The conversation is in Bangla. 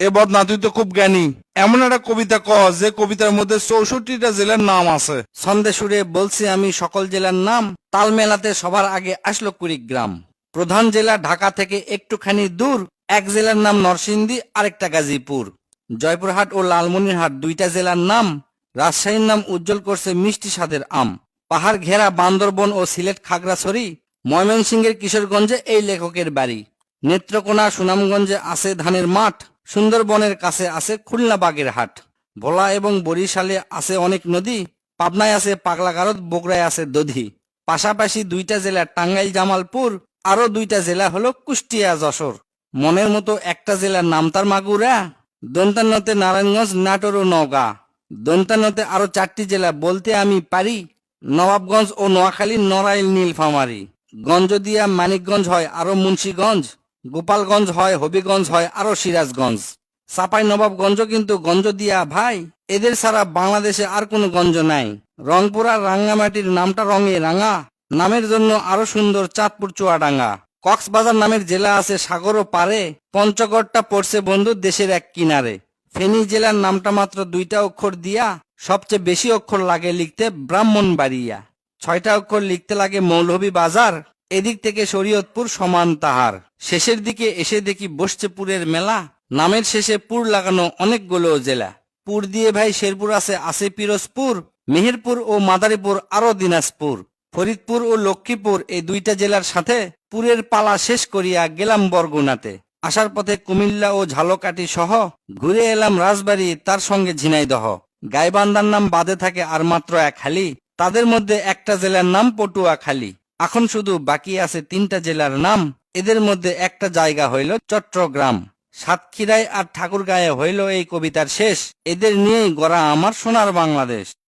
এ বদনা, তুই তো খুব জ্ঞানী। এমন একটা কবিতা ক যে কবিতার মধ্যে 64টা জেলার নাম আছে। ছন্দে সুরে বলছি আমি সকল জেলার নাম, তাল মেলাতে সবার আগে আসলো কুড়িগ্রাম। প্রধান জেলা ঢাকা থেকে একটুখানি দূর, এক জেলার নাম নরসিংদী, আরেকটা গাজীপুর। জয়পুরহাট ও লালমনিরহাট দুইটা জেলার নাম, রাজশাহীর নাম উজ্জ্বল করছে মিষ্টি স্বাদের আম। পাহাড় ঘেরা বান্দরবন ও সিলেট খাগড়াছড়ি, ময়মনসিংহের কিশোরগঞ্জে এই লেখকের বাড়ি। নেত্রকোনা সুনামগঞ্জে আছে ধানের মাঠ, সুন্দরবনের কাছে আছে খুলনা বাগের হাট। ভোলা এবং বরিশালে আছে অনেক নদী, পাবনায় আছে পাগলাগারদ, বগুড়ায় আছে দধি। পাশাপাশি দুইটা জেলা টাঙ্গাইল জামালপুর, আরো দুইটা জেলা হলো কুষ্টিয়া যশোর। মনের মতো একটা জেলার নাম তার মাগুরা, দন্তান্নতে নারায়ণগঞ্জ, নাটোর ও নওগাঁ। দন্তান্নতে আরো 4টি জেলা বলতে আমি পারি, নবাবগঞ্জ ও নোয়াখালী, নড়াইল, নীলফামারী। গঞ্জদিয়া মানিকগঞ্জ হয় আরো মুন্সীগঞ্জ, গোপালগঞ্জ হয়, হবিগঞ্জ হয় আরো সিরাজগঞ্জ। চাপাই নবাবগঞ্জ কিন্তু গঞ্জ দিয়া ভাই, এদের ছাড়া বাংলাদেশে আর কোনো গঞ্জ নাই। রংপুর আর রাঙ্গামাটির নামটা রঙে রাঙা, নামের জন্য আরো সুন্দর চাঁদপুর চুয়াডাঙ্গা। কক্সবাজার নামের জেলা আছে সাগরও পারে, পঞ্চগড়টা পড়ছে বন্ধু দেশের এক কিনারে। ফেনী জেলার নামটা মাত্র 2টা অক্ষর দিয়া, সবচেয়ে বেশি অক্ষর লাগে লিখতে ব্রাহ্মণবাড়িয়া। 6টা অক্ষর লিখতে লাগে মৌলভীবাজার, এদিক থেকে শরীয়তপুর সমান তাহার। শেষের দিকে এসে দেখি বসছে পুরের মেলা, নামের শেষে পুর লাগানো অনেকগুলো জেলা। পুর দিয়ে ভাই শেরপুর আছে পিরোজপুর, মেহেরপুর ও মাদারীপুর, আরো দিনাজপুর। ফরিদপুর ও লক্ষ্মীপুর এই দুইটা জেলার সাথে পুরের পালা শেষ করিয়া গেলাম বরগুনাতে। আসার পথে কুমিল্লা ও ঝালকাঠি সহ ঘুরে এলাম রাজবাড়ী, তার সঙ্গে ঝিনাইদহ। গাইবান্ধার নাম বাদে থাকে আর মাত্র এক হালি, তাদের মধ্যে একটা জেলার নাম পটুয়াখালী। এখন শুধু বাকি আছে 3টা জেলার নাম, এদের মধ্যে একটা জায়গা হইল চট্টগ্রাম। সাতক্ষীরায় আর ঠাকুরগাঁয়ে হইল এই কবিতার শেষ। এদের নিয়েই গড়া আমার সোনার বাংলাদেশ।